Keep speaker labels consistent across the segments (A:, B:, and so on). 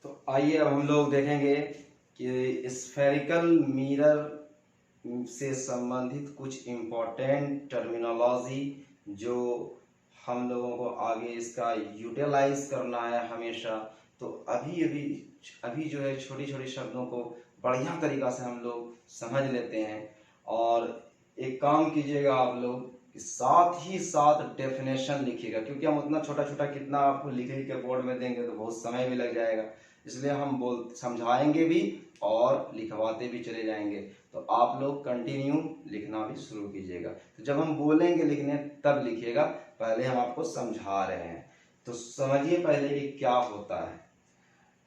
A: तो आइए अब हम लोग देखेंगे कि स्फेरिकल मिरर से संबंधित कुछ इम्पोर्टेंट टर्मिनोलॉजी जो हम लोगों को आगे इसका यूटिलाइज करना है हमेशा। तो अभी जो है छोटी छोटी शब्दों को बढ़िया तरीक़ा से हम लोग समझ लेते हैं। और एक काम कीजिएगा आप लोग कि साथ ही साथ डेफिनेशन लिखिएगा, क्योंकि हम उतना छोटा छोटा कितना आपको लिख के बोर्ड में देंगे तो बहुत समय भी लग जाएगा। इसलिए हम समझाएंगे भी और लिखवाते भी चले जाएंगे। तो आप लोग कंटिन्यू लिखना भी शुरू कीजिएगा। तो जब हम बोलेंगे लिखने तब लिखिएगा, पहले हम आपको समझा रहे हैं। तो समझिए पहले ये क्या होता है।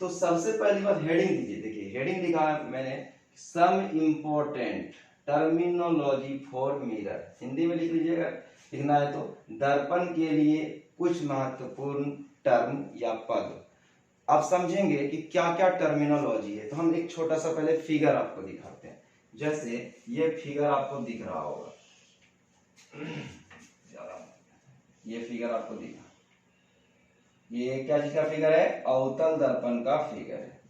A: तो सबसे पहली बात हेडिंग दीजिए। देखिए हेडिंग लिखा है मैंने, some important terminology for mirror. Hindi में लिख लीजिएगा, लिखना है तो दर्पण के लिए कुछ महत्वपूर्ण टर्म या पद। आप समझेंगे कि क्या क्या टर्मिनोलॉजी है। तो हम एक छोटा सा पहले फिगर आपको दिखाते हैं। जैसे ये फिगर आपको दिख रहा होगा, ये फिगर आपको दिखा, ये क्या चीज का फिगर है? अवतल दर्पण का फिगर है।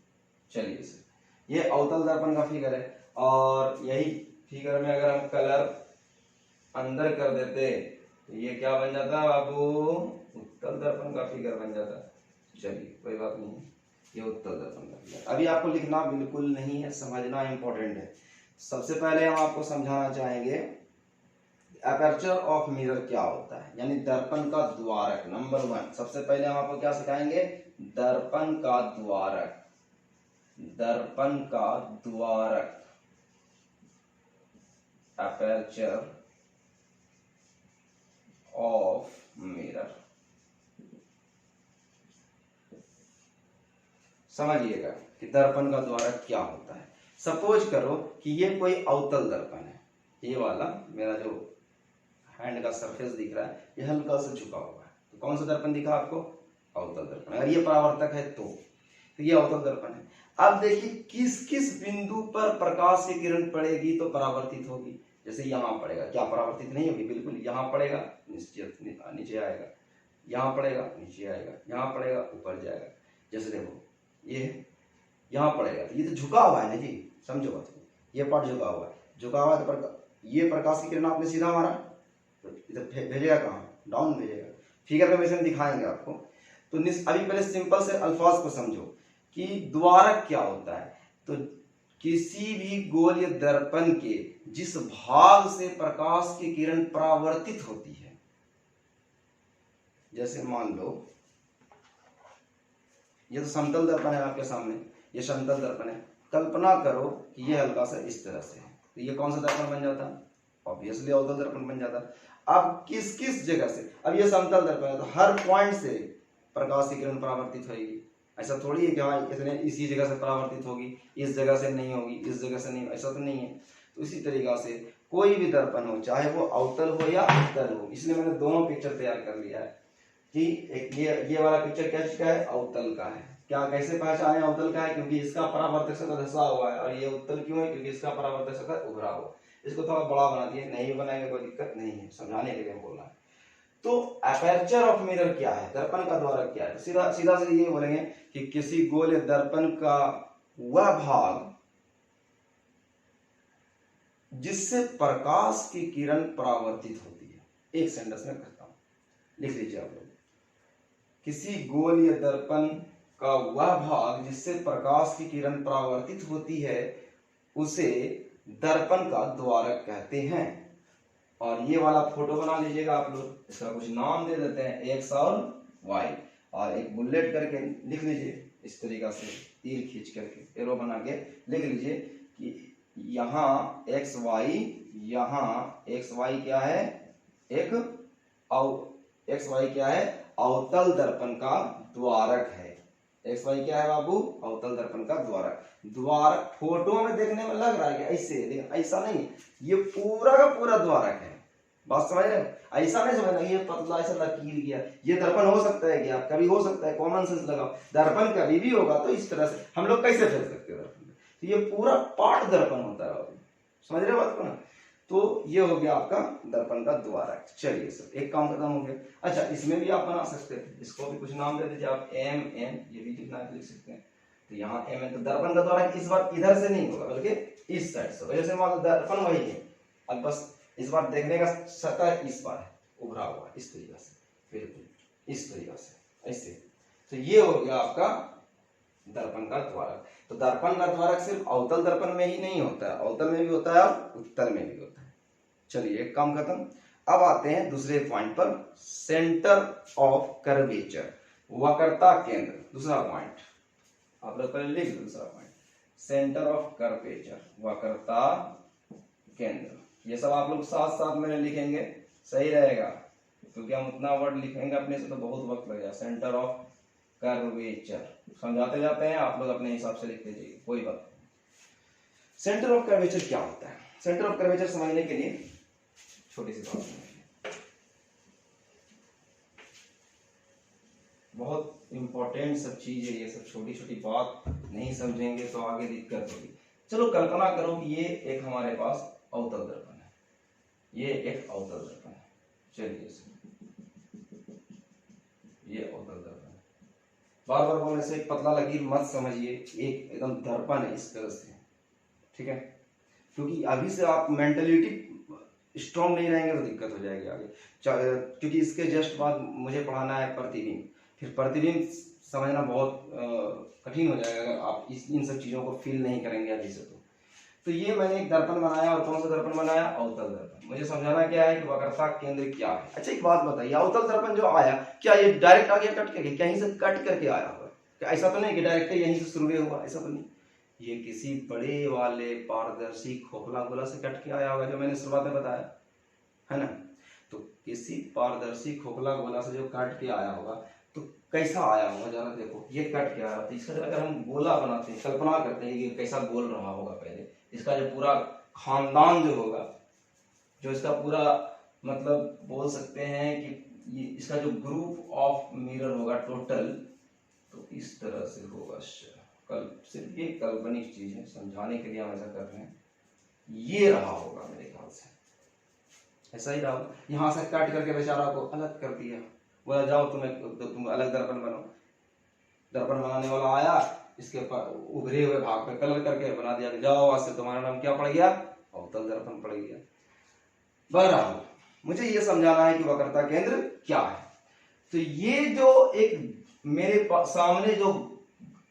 A: चलिए इसे, ये अवतल दर्पण का फिगर है। और यही फिगर में अगर हम कलर अंदर कर देते तो ये क्या बन जाता बाबू? उत्तल दर्पण का फिगर बन जाता। चलिए कोई बात नहीं, ये उत्तल दर्पण का फिगर। अभी आपको लिखना बिल्कुल नहीं है, समझना इंपॉर्टेंट है। सबसे पहले हम आपको समझाना चाहेंगे एपर्चर ऑफ मिरर क्या होता है, यानी दर्पण का द्वारक। नंबर 1 सबसे पहले हम आपको क्या सिखाएंगे? दर्पण का द्वारक। दर्पण का द्वारक, एपर्चर ऑफ मिरर। समझिएगा कि दर्पण का द्वारक क्या होता है। सपोज करो कि ये कोई अवतल दर्पण है, ये वाला मेरा जो हैंड का सरफेस दिख रहा है ये हल्का सा झुका हुआ है। तो कौन सा दर्पण दिखा आपको? अवतल दर्पण। अगर ये परावर्तक है तो ये अवतल दर्पण है। अब देखिए किस किस बिंदु पर प्रकाश की किरण पड़ेगी तो परावर्तित होगी। जैसे यहाँ पड़ेगा, क्या परावर्तित नहीं होगी? बिल्कुल। यहाँ पड़ेगा नीचे आएगा, यहाँ पड़ेगा नीचे आएगा, यहाँ पड़ेगा ऊपर जाएगा। जैसे देखो ये यहाँ पड़ेगा तो ये तो झुका हुआ है ना जी, समझो बात। ये पार्ट झुका हुआ है, झुका हुआ है तो ये प्रकाश की किरण आपने सीधा मारा तो इधर भेजेगा कहाँ? डाउन भेजेगा। फिगर में वैसे दिखाएंगे आपको। तो अभी पहले सिंपल से अल्फाज को समझो कि द्वारक क्या होता है। तो किसी भी गोलीय दर्पण के जिस भाग से प्रकाश की किरण परावर्तित होती है, जैसे मान लो ये तो समतल दर्पण है आपके सामने, ये समतल दर्पण है। कल्पना करो कि ये हल्का सा इस तरह से है, तो ये कौन सा दर्पण बन जाता? ऑब्वियसली अवतल दर्पण बन जाता। अब किस किस जगह से, अब ये समतल दर्पण है तो हर पॉइंट से प्रकाश की किरण परावर्तित होगी। ऐसा थोड़ी है कि हाँ इतने इसी जगह से परावर्तित होगी, इस जगह से नहीं होगी, इस जगह से नहीं, ऐसा तो नहीं है। तो इसी तरीका से कोई भी दर्पण हो, चाहे वो अवतल हो या उत्तल हो, इसलिए मैंने दोनों पिक्चर तैयार कर लिया है कि एक ये वाला पिक्चर क्या चीज का है? अवतल का है। क्या कैसे पहचाने अवतल का है? क्योंकि इसका परावर्तक सतह धंसा हुआ है। और ये उत्तल क्यों है? क्योंकि इसका परावर्तक सतह उभरा हुआ। इसको थोड़ा बड़ा बना दिए, नहीं बनाएंगे कोई दिक्कत नहीं है, समझाने के लिए बोलना है। तो एपर्चर ऑफ मिरर क्या है? दर्पण का द्वारक क्या है? सीधा सीधा से ये बोलेंगे कि किसी गोल दर्पण का वह भाग जिससे प्रकाश की किरण परावर्तित होती है। एक सेंटेंस में करता हूं, लिख लीजिए आप लोग। किसी गोल या दर्पण का वह भाग जिससे प्रकाश की किरण परावर्तित होती है उसे दर्पण का द्वारक कहते हैं। और ये वाला फोटो बना लीजिएगा आप लोग, इसका कुछ नाम दे देते हैं एक्स और वाई, और एक बुलेट करके लिख लीजिए इस तरीका से, तीर खींच करके एरो बना के लिख लीजिए कि यहाँ एक्स वाई, यहाँ एक्स वाई क्या है? एक्स वाई क्या है? अवतल दर्पण का द्वारक है। एक्स वाई क्या है बाबू? अवतल दर्पण का द्वारक। द्वारक फोटो में देखने में लग रहा है कि ऐसे, लेकिन ऐसा नहीं, ये पूरा का पूरा द्वारक है। बात समझ रहे? ऐसा नहीं समझना ये पतला ऐसा लकीर गया, ये दर्पण हो सकता है क्या? कभी हो सकता है, कॉमन सेंस लगाओ। दर्पण कभी भी होगा तो इस तरह से हम लोग कैसे फेर सकते हैं दर्पण? तो ये पूरा पार्ट दर्पण होता है, समझ रहे बात को ना? तो ये हो गया आपका दर्पण का द्वारक। चलिए सर, एक काम खत्म हो गया। अच्छा, इसमें भी आप बना सकते हैं, इसको भी कुछ नाम दे दीजिए आप, एम एन, ये भी कितना लिख सकते हैं। तो यहाँ एम है, तो दर्पण का द्वारक इस बार इधर से नहीं होगा बल्कि इस साइड से होगा। जैसे मान लो दर्पण वही है, अब बस इस बार देखने का सतह इस बार है उभरा हुआ इस तरीका से, फिर इस तरीका से ऐसे, तो ये हो गया आपका दर्पण का द्वारक। तो दर्पण का द्वारक सिर्फ अवतल दर्पण में ही नहीं होता है, अवतल में भी होता है और उत्तल में भी होता है। चलिए एक काम खत्म। अब आते हैं दूसरे पॉइंट पर, सेंटर ऑफ कर्वेचर, वक्रता केंद्र। दूसरा पॉइंट आप लोग पहले लिख लो, दूसरा पॉइंट सेंटर ऑफ कर्वेचर, वक्रता केंद्र। ये सब आप लोग साथ साथ में लिखेंगे, सही रहेगा, क्योंकि हम उतना वर्ड लिखेंगे अपने से तो बहुत वक्त लगेगा। सेंटर ऑफ कर्वेचर समझाते जाते हैं, आप लोग अपने हिसाब से लिखते जाइए, कोई बात नहीं। सेंटर ऑफ कर्वेचर क्या होता है? सेंटर ऑफ कर्वेचर समझने के लिए छोटी सी बात समझिए, बहुत इंपॉर्टेंट सब चीज है ये सब, छोटी छोटी बात नहीं समझेंगे तो आगे दिक्कत होगी। चलो कल्पना करो कि ये एक हमारे पास अवतल दर्पण है, ये एक अवतल दर्पण है। चलिए ये अवतल दर्पण है, बार बार बोलने से एक पतला लकीर मत समझिए, एक एकदम दर्पण है इस तरह से, ठीक है? क्योंकि अभी से आप मेंटलिटी स्ट्रॉन्ग नहीं रहेंगे तो दिक्कत हो जाएगी आगे। क्योंकि इसके जस्ट बाद मुझे पढ़ाना है प्रतिबिंब, फिर प्रतिबिंब समझना बहुत कठिन हो जाएगा अगर आप इन सब चीज़ों को फील नहीं करेंगे अभी से। तो ये मैंने एक दर्पण बनाया, और कौन सा दर्पण बनाया? अवतल दर्पण। मुझे समझाना क्या है कि वक्रता केंद्र क्या है। अच्छा एक बात बताइए, अवतल दर्पण जो आया, क्या ये डायरेक्ट आ गया कट करके? कहीं से कट करके आया हुआ? ऐसा तो नहीं कि डायरेक्ट यहीं से शुरू हुआ, ऐसा तो नहीं। ये किसी बड़े वाले पारदर्शी खोखला गोला से कट के आया होगा, जो मैंने शुरुआत में बताया है ना। तो किसी पारदर्शी खोखला गोला से जो कट के आया होगा, तो कैसा आया होगा जरा देखो, ये कट के आया। तो इसका अगर हम गोला बनाते हैं, कल्पना करते हैं कि कैसा गोल रहा होगा पहले, इसका जो पूरा खानदान जो होगा, जो इसका पूरा मतलब बोल सकते हैं कि ये इसका जो ग्रुप ऑफ मिरर होगा टोटल, तो इस तरह से होगा। सिर्फ ये काल्पनिक चीज है, समझाने के लिए हम ऐसा कर रहे हैं। ये रहा होगा मेरे ख्याल से, ऐसा ही रहा। यहाँ से काट करके बेचारा को अलग कर दिया, बोला जाओ तुम अलग दर्पण बनो। दर्पण बनाने वाला आया, इसके उभरे हुए भाग पे कलर करके बना दिया, जाओ आज से तुम्हारा नाम क्या पड़ गया? अवतल दर्पण पड़ गया। बहरहाल मुझे ये समझाना है कि वक्रता केंद्र क्या है। तो ये जो एक मेरे सामने जो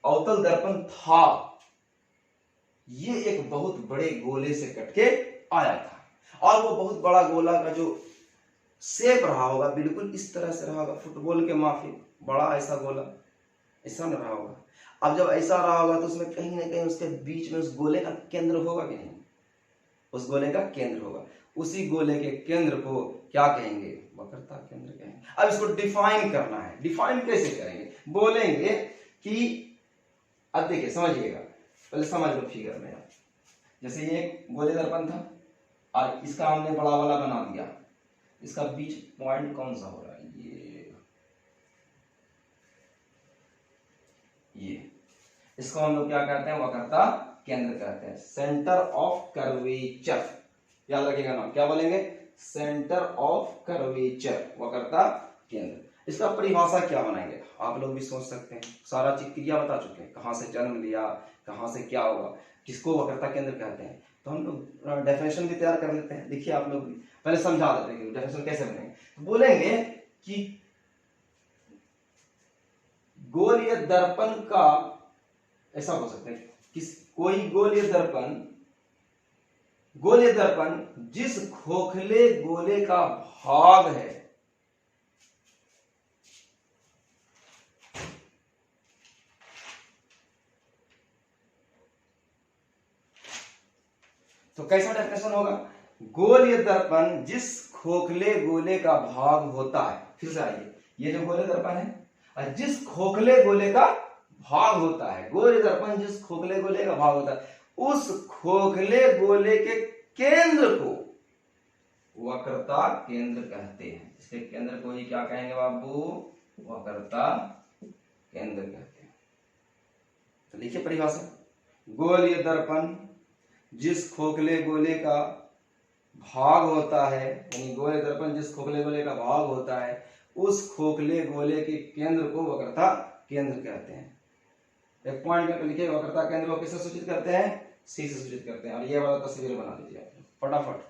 A: अवतल दर्पण था, ये एक बहुत बड़े गोले से कटके आया था, और वो बहुत बड़ा गोला का जो शेप रहा होगा बिल्कुल इस तरह से रहा होगा, फुटबॉल के माफिक बड़ा ऐसा गोला, ऐसा न रहा होगा। अब जब ऐसा रहा होगा तो उसमें कहीं ना कहीं उसके बीच में उस गोले का केंद्र होगा कि नहीं? उस गोले का केंद्र होगा। उसी गोले के केंद्र को क्या कहेंगे? वक्रता केंद्र कहेंगे। अब इसको डिफाइन करना है। डिफाइन कैसे करेंगे? बोलेंगे कि अब देखिए समझिएगा, पहले समझ लो फिगर में। जैसे ये गोले दर्पण था और इसका हमने बड़ा वाला बना दिया, इसका बीच पॉइंट कौन सा हो रहा है? ये इसको हम लोग क्या कहते हैं? वक्रता केंद्र कहते हैं, सेंटर ऑफ कर्वेचर। याद रखिएगा नाम, क्या बोलेंगे? सेंटर ऑफ कर्वेचर, वक्रता केंद्र। इसका परिभाषा क्या बनाएंगे? आप लोग भी सोच सकते हैं, सारा चीज क्रिया बता चुके हैं, कहां से जन्म लिया, कहां से क्या होगा, किसको वक्रता केंद्र कहते हैं। तो हम लोग डेफिनेशन भी तैयार कर लेते हैं। देखिए आप लोग भी पहले समझा देते हैं कि डेफिनेशन कैसे बनेंगे। तो बोलेंगे कि गोलीय दर्पण का, ऐसा हो सकता है कि कोई गोलीय दर्पण जिस खोखले गोले का भाग है, तो कैसा डेफिनेशन होगा? गोलीय दर्पण जिस खोखले गोले का भाग होता है। फिर से आइए, ये जो गोलीय दर्पण है और जिस खोखले गोले का भाग होता है, गोलीय दर्पण जिस खोखले गोले का भाग होता है, उस खोखले गोले के केंद्र को वक्रता केंद्र कहते हैं। इसके केंद्र को ही क्या कहेंगे बाबू? वक्रता केंद्र कहते हैं। तो लिखिए परिभाषा, गोलीय दर्पण जिस खोखले गोले का भाग होता है, यानी गोलीय दर्पण जिस खोखले गोले का भाग होता है, उस खोखले गोले के केंद्र को वक्रता केंद्र कहते हैं। एक पॉइंट करके लिखिए, वक्रता केंद्र को किससे सूचित करते हैं, सी से सूचित करते हैं। और ये वाला तस्वीर बना लीजिए आप फटाफट।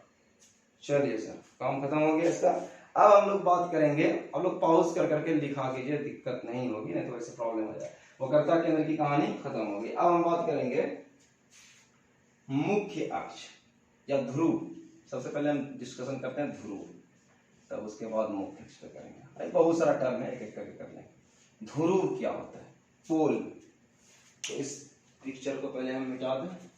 A: चलिए सर, काम खत्म हो गया इसका। अब हम लोग बात करेंगे, हम लोग पॉज कर करके लिखा कीजिए, दिक्कत नहीं होगी, नहीं तो वैसे प्रॉब्लम हो जाए। वक्रता केंद्र की कहानी खत्म होगी। अब हम बात करेंगे मुख्य अक्ष या ध्रुव। सबसे पहले हम डिस्कशन करते हैं ध्रुव, तब उसके बाद मुख्य अक्ष पे करेंगे। अरे बहुत सारा टर्म है, एक एक करके कर लेंगे। ध्रुव क्या होता है, पोल। तो इस पिक्चर को पहले हम मिटा दें।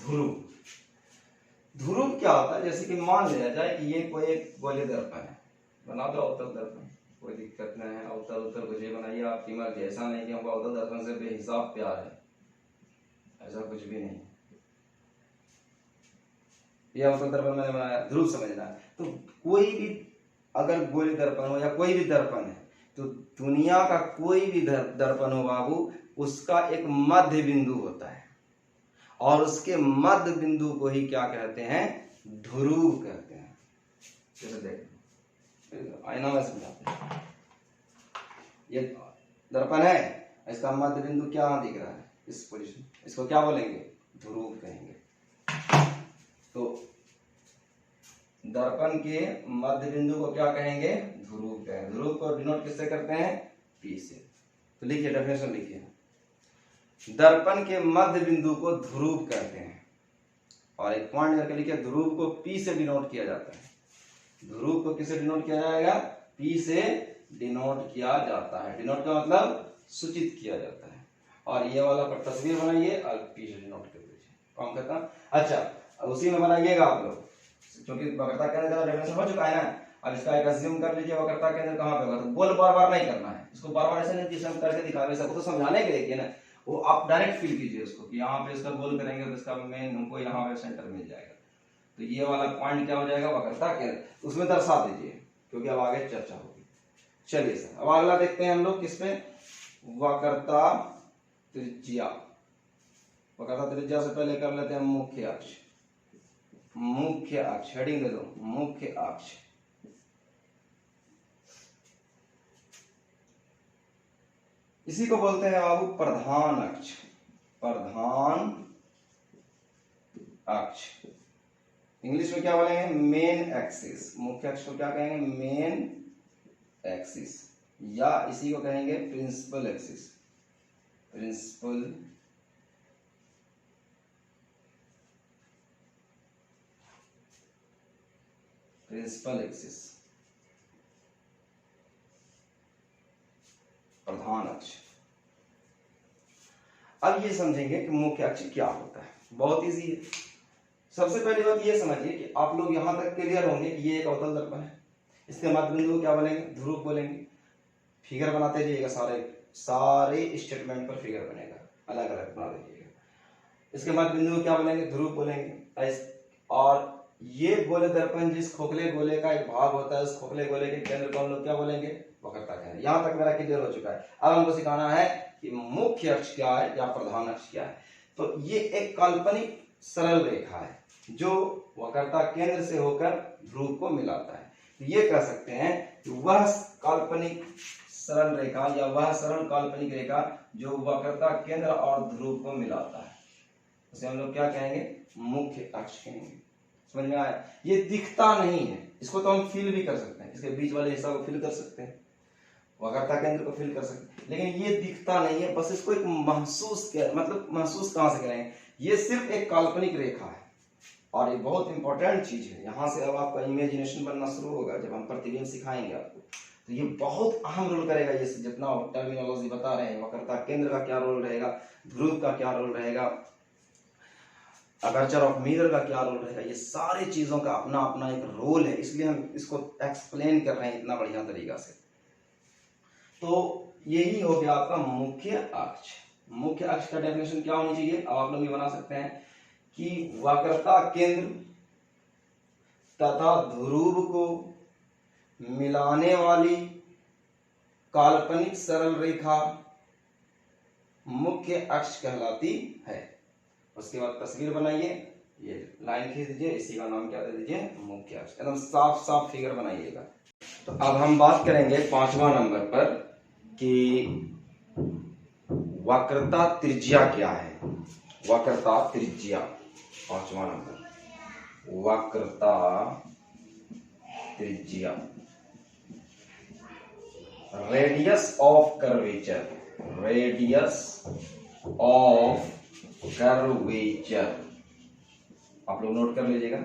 A: ध्रुव, ध्रुव क्या होता है, जैसे कि मान लिया जाए कि ये कोई एक गोले दर्पण है, बना दो अवतल दर्पण, कोई दिक्कत नहीं है। अवतल उत्तर कुछ भी बनाइए, आपकी मर्जी। ऐसा नहीं कि हमको अवतल दर्पण से बेहिसाब प्यार है, ऐसा कुछ भी नहीं। ये अवतल दर्पण मैंने बनाया, ध्रुव समझना है। तो कोई भी अगर गोले दर्पण हो या कोई भी दर्पण है, तो दुनिया का कोई भी दर्पण हो बाबू, उसका एक मध्य बिंदु होता है, और उसके मध्य बिंदु को ही क्या कहते हैं, ध्रुव कहते हैं। जैसे देखो आईना में समझाते हैं, ये दर्पण है, इसका मध्य बिंदु क्या दिख रहा है, इस पोजीशन, इसको क्या बोलेंगे, ध्रुव कहेंगे। तो दर्पण के मध्य बिंदु को क्या कहेंगे, ध्रुव कहेंगे। ध्रुव को डिनोट किससे करते हैं, पी से। तो लिखिए, डेफिनेशन लिखिए, दर्पण के मध्य बिंदु को ध्रुव कहते हैं। और एक पॉइंट करके लिखिए, ध्रुव को पी से डिनोट किया जाता है। ध्रुव को किससे डिनोट किया जाएगा, पी से डिनोट किया जाता है। डिनोट का मतलब सूचित किया जाता है। और ये वाला पर तस्वीर बनाइए और पी से डिनोट कर दीजिए, काम खत्म। अच्छा, अब उसी में बनाइएगा आप लोग, क्योंकि वक्रता केंद्र का डेफिनेशन हो चुका है ना। अब इसका एक अज्यूम कर लीजिए, वक्रता केंद्र कहाँ पे होगा। तो गोल बार बार नहीं करना है इसको, बार बार ऐसे नहीं कि करके दिखा सकते, तो समझाने के लिए ना, वो आप डायरेक्ट फील कीजिए उसको कि यहाँ पे इसका गोल करेंगे तो इसका मेन हमको यहाँ पे सेंटर मिल जाएगा। तो ये वाला पॉइंट क्या हो जाएगा, वक्रता केंद्र, उसमें दर्शा दीजिए, क्योंकि अब आगे चर्चा होगी। चलिए सर, अब अगला देखते हैं हम लोग किसमें, वक्रता त्रिज्या। वक्रता त्रिज्या से पहले कर लेते हैं मुख्य अक्ष। मुख्य अक्ष, हेडिंग दे दो, मुख्य अक्ष। इसी को बोलते हैं बाबू प्रधान अक्ष। प्रधान अक्ष इंग्लिश में क्या बोलेंगे, मेन एक्सिस। मुख्य अक्ष को क्या कहेंगे, मेन एक्सिस, या इसी को कहेंगे principal axis. Principal principal axis, प्रधान अक्ष। अब ये समझेंगे कि मुख्य अक्ष क्या होता है, बहुत इजी है। सबसे पहली बात ये समझिए कि आप लोग यहां तक क्लियर होंगे कि ये एक अवतल दर्पण है, इसके मध्य बिंदु को क्या बोलेंगे, ध्रुव बोलेंगे। फिगर बनाते जाइएगा, सारे स्टेटमेंट पर फिगर बनेगा, अलग अलग बना दीजिएगा। इसके मध्य बिंदु को क्या बोलेंगे, ध्रुव बोलेंगे। और ये गोले दर्पण जिस खोखले गोले का एक भाग होता है, उस खोखले गोले के केंद्र को हम लोग क्या बोलेंगे, वक्रता केंद्र। यहां तक मेरा क्लियर हो चुका है। अब हमको सिखाना है कि मुख्य अक्ष क्या है या प्रधान अक्ष क्या है। तो ये एक काल्पनिक सरल रेखा है जो वक्रता केंद्र से होकर ध्रुव को मिलाता है। तो ये कह सकते हैं कि वह काल्पनिक सरल रेखा या वह सरल काल्पनिक रेखा जो वक्रता केंद्र और ध्रुव को मिलाता है, उसे हम लोग क्या कहेंगे, मुख्य अक्ष कहेंगे। समझ में आया। ये दिखता नहीं है, इसको तो हम फील भी कर सकते हैं, इसके बीच वाले हिस्सा को फील कर सकते हैं, वक्रता केंद्र को फील कर सकते हैं, लेकिन ये दिखता नहीं है। बस इसको एक महसूस, मतलब महसूस कहां से करेंगे, ये सिर्फ एक काल्पनिक रेखा है। और ये बहुत इंपॉर्टेंट चीज है, यहाँ से अब आपका इमेजिनेशन बनना शुरू होगा जब हम प्रतिबिंब सिखाएंगे आपको। तो ये बहुत अहम रोल करेगा, ये जितना टर्मिनोलॉजी बता रहे हैं, वक्रता केंद्र का क्या रोल रहेगा, ध्रुव का क्या रोल रहेगा, अपर्चर ऑफ मिरर का क्या रोल रहेगा, ये सारी चीजों का अपना अपना एक रोल है, इसलिए हम इसको एक्सप्लेन कर रहे हैं इतना बढ़िया तरीका से। तो यही हो गया आपका मुख्य अक्ष। मुख्य अक्ष का डेफिनेशन क्या होनी चाहिए, अब आप लोग ये बना सकते हैं कि वक्रता केंद्र तथा ध्रुव को मिलाने वाली काल्पनिक सरल रेखा मुख्य अक्ष कहलाती है। उसके बाद तस्वीर बनाइए, ये लाइन खींच दीजिए, इसी का नाम क्या दे दीजिए, मुख्य अक्ष। एकदम साफ साफ फिगर बनाइएगा। तो अब हम बात करेंगे 5वां नंबर पर कि वक्रता त्रिज्या क्या है। वक्रता त्रिज्या 5वां नंबर, वक्रता त्रिज्या, radius of curvature, radius of curvature, आप लोग नोट कर लीजिएगा।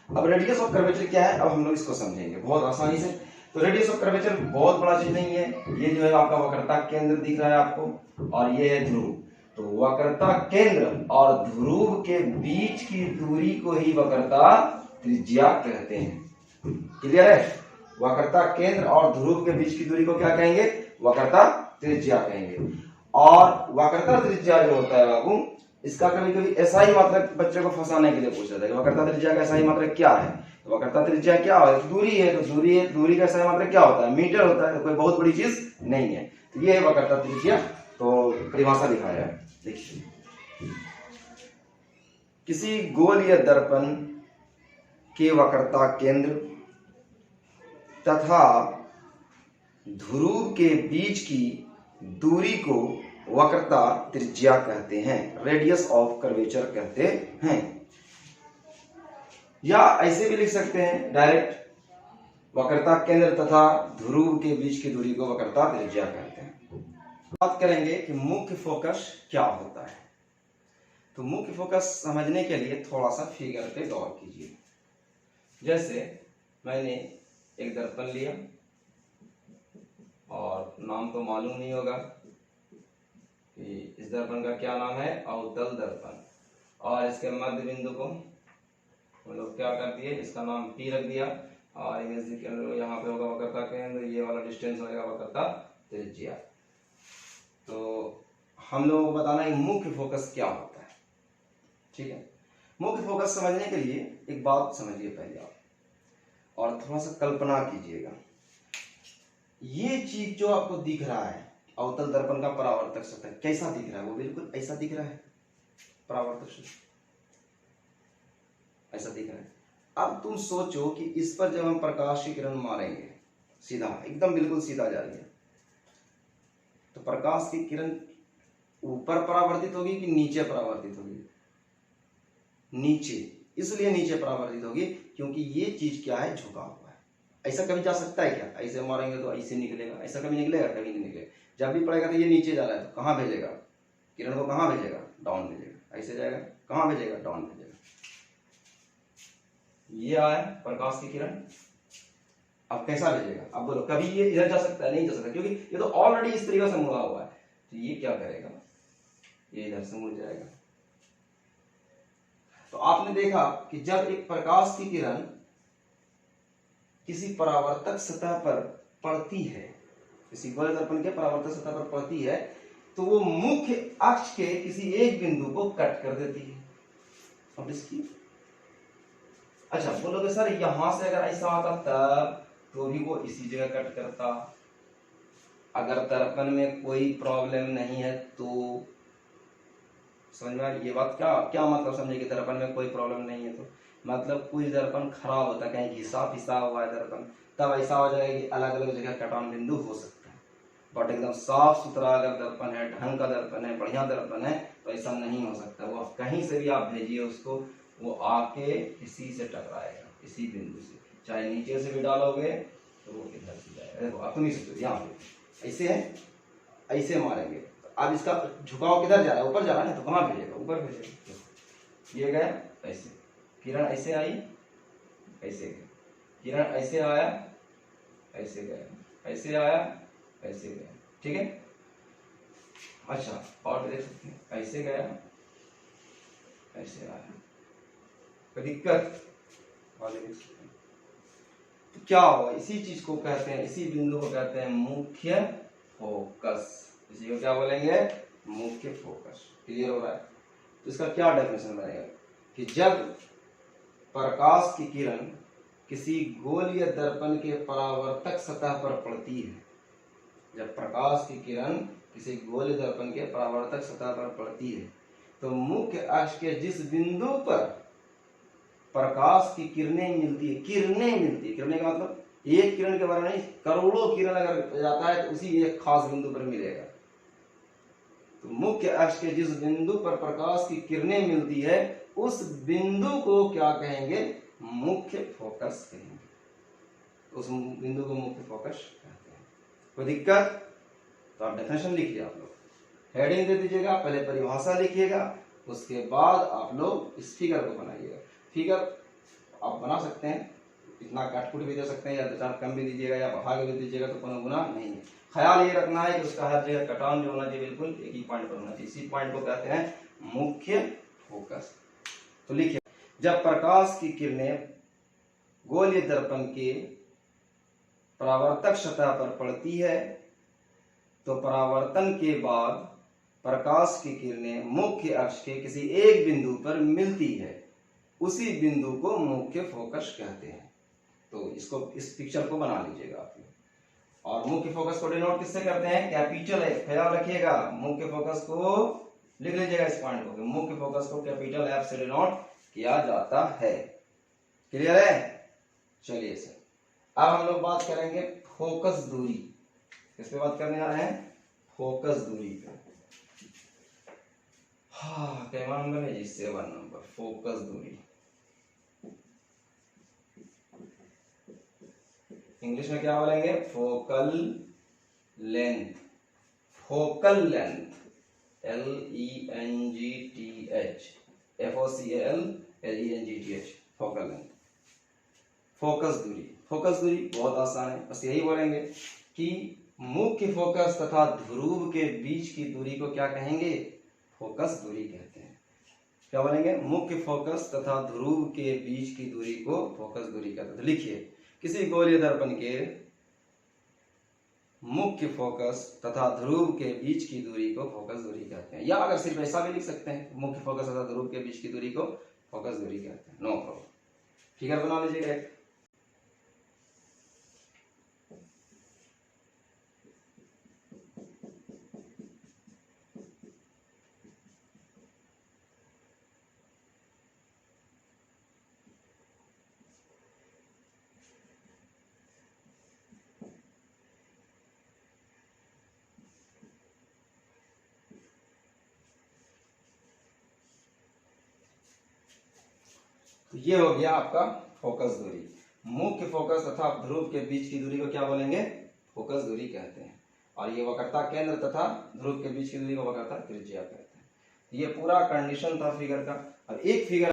A: अब रेडियस ऑफ कर्वेचर क्या है, अब हम लोग इसको समझेंगे बहुत आसानी से। तो रेडियस ऑफ कर्वेचर बहुत बड़ा चीज नहीं है, ये जो है आपका वक्रता केंद्र दिख रहा है आपको, और ये है ध्रुव। तो वक्रता केंद्र और ध्रुव के बीच की दूरी को ही वक्रता त्रिज्या कहते हैं। क्लियर है? वक्रता केंद्र और ध्रुव के बीच की दूरी को क्या कहेंगे, वक्रता त्रिज्या कहेंगे। और वक्रता त्रिज्या जो होता है बाबू, इसका कभी कभी एसआई मात्रक बच्चे को फंसाने के लिए पूछा जाता है कि वक्रता त्रिज्या का एसआई मात्रक क्या है। तो वक्रता त्रिज्या क्या है, दूरी है, तो दूरी है, दूरी का एसआई मात्रक क्या होता है, मीटर होता है, तो कोई बहुत बड़ी चीज नहीं है। तो ये है वक्रता त्रिज्या। तो परिभाषा दिखाया है, देखिए, किसी गोलीय दर्पण के वक्रता केंद्र तथा ध्रुव के बीच की दूरी को वक्रता त्रिज्या कहते हैं, रेडियस ऑफ कर्वेचर कहते हैं। या ऐसे भी लिख सकते हैं डायरेक्ट, वक्रता केंद्र तथा ध्रुव के बीच की दूरी को वक्रता त्रिज्या कहते हैं। बात करेंगे कि मुख्य फोकस क्या होता है। तो मुख्य फोकस समझने के लिए थोड़ा सा फिगर पे गौर कीजिए। जैसे मैंने एक दर्पण लिया, और नाम तो मालूम नहीं होगा कि इस दर्पण का क्या नाम है, अवतल दर्पण। और इसके मध्य बिंदु को हम लोग क्या कर दिए, इसका नाम P रख दिया, और इमेज यहाँ पे होगा वक्रता केंद्र, ये वाला डिस्टेंस होगा वक्रता त्रिज्या। तो हम लोगों को बताना है मुख्य फोकस क्या होता है। ठीक है, मुख्य फोकस समझने के लिए एक बात समझिए पहले आप, और थोड़ा सा कल्पना कीजिएगा। ये चीज जो आपको दिख रहा है, अवतल दर्पण का परावर्तक सतह कैसा दिख रहा है, वो बिल्कुल ऐसा दिख रहा है, परावर्तक सतह ऐसा दिख रहा है। अब तुम सोचो कि इस पर जब हम प्रकाश की किरण मारेंगे, सीधा एकदम बिल्कुल सीधा जा रही है, तो प्रकाश की किरण ऊपर परावर्तित होगी कि नीचे परावर्तित होगी, नीचे। इसलिए नीचे परावर्तित होगी क्योंकि ये चीज क्या है, झुका हुआ है। ऐसा कभी जा सकता है क्या, ऐसे मारेंगे तो ऐसे निकलेगा, ऐसा कभी निकलेगा, कभी नहीं निकलेगा। जब भी पड़ेगा तो ये नीचे जा रहा है, तो कहाँ भेजेगा किरण को, कहाँ भेजेगा, डाउन भेजेगा। ऐसे जाएगा, कहाँ भेजेगा, डाउन भेजेगा। ये आया प्रकाश की किरण, अब कैसा भेजेगा, अब बोलो, कभी ये इधर जा सकता है, नहीं जा सकता, क्योंकि ये तो ऑलरेडी इस तरीके से मुड़ा हुआ है। तो ये क्या करेगा, ये इधर से मुड़ जाएगा। तो आपने देखा कि जब एक प्रकाश की किरण किसी परावर्तक सतह पर पड़ती है, किसी गोलीय दर्पण के परावर्तक सतह पर पड़ती है, तो वो मुख्य अक्ष के किसी एक बिंदु को कट कर देती है। अब इसकी अच्छा बोलोगे सर यहां से अगर ऐसा आता तब तो भी वो इसी जगह कट करता। अगर दर्पण में कोई प्रॉब्लम नहीं है तो समझ में आ रही ये बात, क्या क्या मतलब समझे कि दर्पण में कोई प्रॉब्लम नहीं है, तो मतलब कुछ दर्पण खराब होता है, कहीं घिसा पिसा हुआ है दर्पण, तब ऐसा हो जाएगा कि अलग अलग जगह कटान बिंदु हो सकता है। बट एकदम साफ सुथरा अगर दर्पण है, ढंग का दर्पण है, बढ़िया दर्पण है, तो ऐसा नहीं हो सकता। वो कहीं से भी आप भेजिए उसको, वो आके इसी से टकराएगा, इसी बिंदु से। चाहे नीचे से भी डालोगे तो वो इधर से जाएगा। देखो अब तुम ही सोचो, यहाँ पे ऐसे है, ऐसे मारेंगे, अब इसका झुकाव किधर जा रहा है, ऊपर जा रहा है, तो कहाँ भेजेगा, ऊपर भेजेगा। ये गया ऐसे, किरण ऐसे आई, ऐसे गया, किरण ऐसे आया, ऐसे गया, ऐसे आया, ऐसे गया। ठीक है, अच्छा और देख सकते हैं, ऐसे गया, ऐसे आया, कोई दिक्कत वाले देख सकते हैं। तो क्या होगा, इसी चीज को कहते हैं, इसी बिंदु को कहते हैं मुख्य फोकस। इसी को क्या बोलेंगे, मुख्य फोकस। क्लियर हो रहा है? तो इसका क्या डेफिनेशन बनेगा कि जब प्रकाश की किरण किसी गोलीय दर्पण के परावर्तक सतह पर पड़ती है, जब प्रकाश की किरण किसी गोलीय दर्पण के परावर्तक सतह पर पड़ती है, तो मुख्य अक्ष के जिस बिंदु पर प्रकाश की किरणें मिलती है, किरणें का मतलब एक किरण के बारे में नहीं, करोड़ों किरण अगर जाता है तो उसी एक खास बिंदु पर मिलेगा। तो मुख्य अक्ष के जिस बिंदु पर प्रकाश की किरणें मिलती है उस बिंदु को क्या कहेंगे? मुख्य फोकस कहेंगे। उस बिंदु को मुख्य फोकस कहते हैं। कोई दिक्कत? तो आप डेफिनेशन लिखिए, आप लोग हेडिंग दे दीजिएगा, पहले परिभाषा लिखिएगा, उसके बाद आप लोग इस फिगर को बनाइएगा। फिगर आप बना सकते हैं, इतना काटकुट भी दे सकते हैं, या 2-4 कम भी दीजिएगा या बढ़ा के भी दीजिएगा, तो कोनो गुना नहीं है। ख्याल ये रखना है कि उसका हर जगह कटान जो होना चाहिए बिल्कुल एक ही पॉइंट पर होना चाहिए। इसी पॉइंट को कहते हैं मुख्य फोकस। तो लिखिए, जब प्रकाश की किरणें गोलीय दर्पण के परावर्तक सतह पर पड़ती है तो परावर्तन के बाद प्रकाश की किरणें मुख्य अक्ष के किसी एक बिंदु पर मिलती है, उसी बिंदु को मुख्य फोकस कहते हैं। तो इसको, इस पिक्चर को बना लीजिएगा आप लोग। और मुख्य फोकस को डिनोट किससे करते हैं? Capital F. ख्याल रखिएगा, मुख्य फोकस को लिख लीजिएगा इस पॉइंट को, मुख्य फोकस को कैपिटल एफ से डिनोट किया जाता है। क्लियर है? चलिए सर, अब हम लोग बात करेंगे फोकस दूरी। किस पे बात करने जा रहे हैं? फोकस दूरी पे। हाँ, कैमरा नंबर है जी 7 नंबर, फोकस दूरी। इंग्लिश में क्या बोलेंगे? Focal length. Focal length, LENGTH, FOCALLENGTH, focal length. Focus दूरी, फोकस दूरी बहुत आसान है, बस यही बोलेंगे कि मुख्य फोकस तथा ध्रुव के बीच की दूरी को क्या कहेंगे? फोकस दूरी कहते हैं। क्या बोलेंगे? मुख्य फोकस तथा ध्रुव के बीच की दूरी को फोकस दूरी कहते हैं। तो लिखिए, किसी गोलीय दर्पण के मुख्य फोकस तथा ध्रुव के बीच की दूरी को फोकस दूरी कहते हैं। या अगर सिर्फ ऐसा भी लिख सकते हैं, मुख्य फोकस तथा ध्रुव के बीच की दूरी को फोकस दूरी कहते हैं, नो प्रॉब्लम। फिगर बना लीजिएगा एक। तो ये हो गया आपका फोकस दूरी। मुख्य फोकस तथा ध्रुव के बीच की दूरी को क्या बोलेंगे? फोकस दूरी कहते हैं। और ये वक्रता केंद्र तथा ध्रुव के बीच की दूरी को वक्रता त्रिज्या कहते हैं। ये पूरा कंडीशन था फिगर का। और एक फिगर